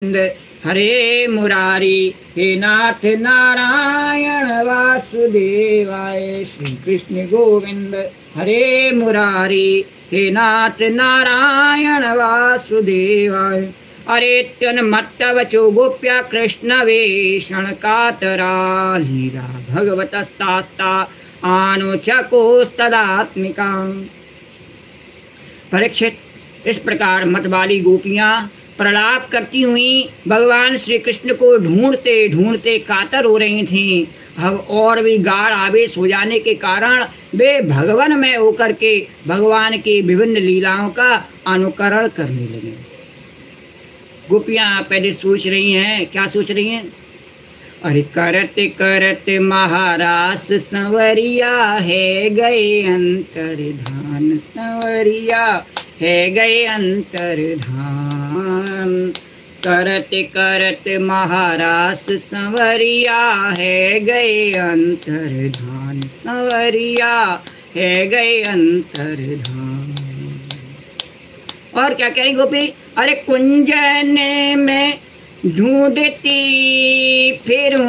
हरे मुरारी हे नाथ नारायण वासुदेवाय। श्री कृष्ण गोविंद हरे मुरारी हे नाथ नारायण वासुदेवाय। अरे त्यन मत्तवचो गोप्या कृष्ण वेषण कातरा लीला भगवतस्तास्ता आनुचकोस्तदात्मिका। परीक्षित, इस प्रकार मतवाली गोपियां प्रलाप करती हुई भगवान श्री कृष्ण को ढूंढते ढूंढते कातर हो रही थीं। अब और भी गाढ़ आवेश हो जाने के कारण वे भगवान में होकर के भगवान की विभिन्न लीलाओं का अनुकरण करने लगे। गोपियां पहले सोच रही हैं, क्या सोच रही हैं? अरे करते करते महारास संवरिया है गए अंतर्धान, संवरिया है गए अंतर्धान। करते करते महारास संवरिया है गए अंतर्धान, संवरिया है गए अंतर्धान। और क्या कह रही गोपी? अरे कुंजन में ढूंढती फिरूं,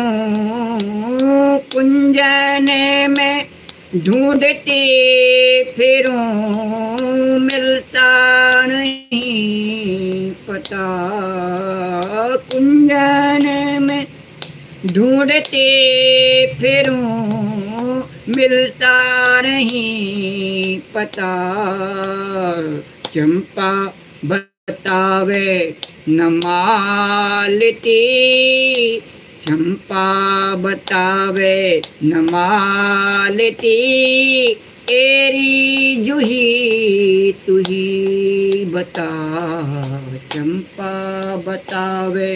कुंजन में ढूंढती फिरूं, मिलता नहीं पता। कुंजन में ढूंढती फिरूं, मिलता नहीं पता। चंपा बतावे न मालती, चंपा बतावे न मालती। एरी जूही तुही बता, चंपा बतावे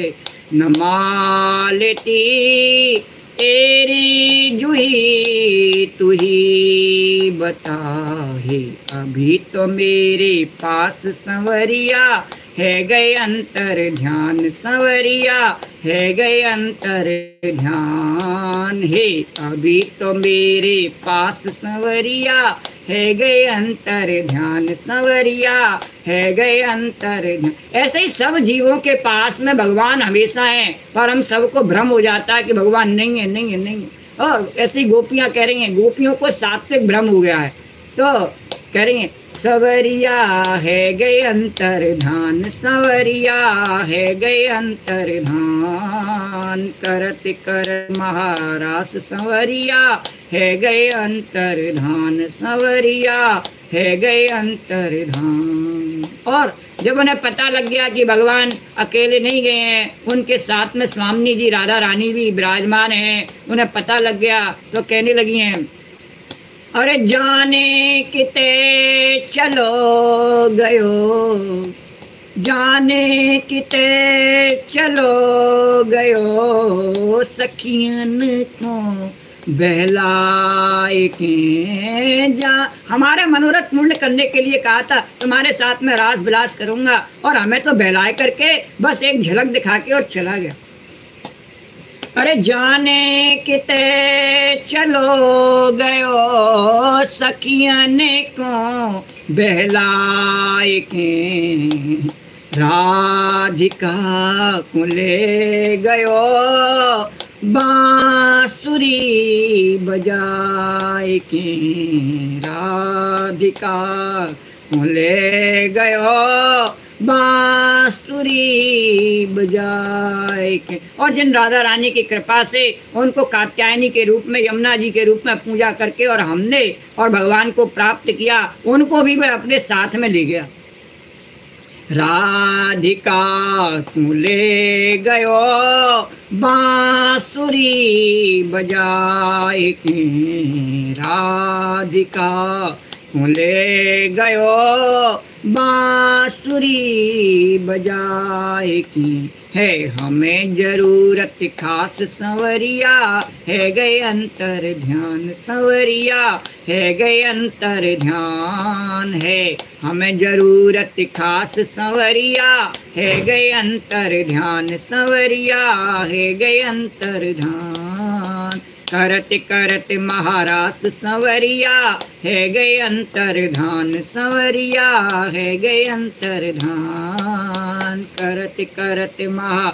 न मालती। एरी जूही तुही बता है। अभी तो मेरे पास संवरिया है गए अंतर ध्यान, संवरिया है गए अंतर ध्यान है। अभी तो मेरे पास संवरिया है गए अंतर ध्यान, संवरिया है गए अंतर ध्यान। ऐसे ही सब जीवों के पास में भगवान हमेशा हैं, पर हम सबको भ्रम हो जाता है कि भगवान नहीं है, नहीं है, नहीं है। और ऐसी गोपियां कह रही हैं, गोपियों को सात्विक भ्रम हो गया है, तो कह रही हैं संवरिया है गए अंतर्धान, संवरिया है गए अंतर्धान। करत कर महारास संवरिया है गए अंतर्धान, संवरिया है गए अंतर्धान। और जब उन्हें पता लग गया कि भगवान अकेले नहीं गए हैं, उनके साथ में स्वामी जी राधा रानी भी विराजमान हैं, उन्हें पता लग गया तो कहने लगी हैं, अरे जाने किते चलो गयो, जाने किते चलो गयो। सखियन को बहलाए के जा, हमारे मनोरथ पूर्ण करने के लिए कहा था तुम्हारे साथ में रास विलास करूंगा, और हमें तो बहलाए करके बस एक झलक दिखा के और चला गया। अरे जाने किते चलो गयो, सखियन को बहलाए के। राधिका को ले गयो, बांसुरी बजाए के। राधिका को ले गयो, बांसुरी बजाए के। और जिन राधा रानी की कृपा से उनको कात्यायनी के रूप में, यमुना जी के रूप में पूजा करके और हमने और भगवान को प्राप्त किया, उनको भी वह अपने साथ में ले गया। राधिका तू ले गयो, बांसुरी बजाए के। राधिका तू ले गयो, बांसुरी बजाए की। है हमें जरूरत खास संवरिया है गए अंतर ध्यान, संवरिया है गए अंतर ध्यान। है हमें जरूरत खास संवरिया है गए अंतर ध्यान, संवरिया है गए अंतर ध्यान। करत करत महारास संवरिया है गए अंतर्धान, संवरिया है गए अंतर्धान। ध्यान करत करत महा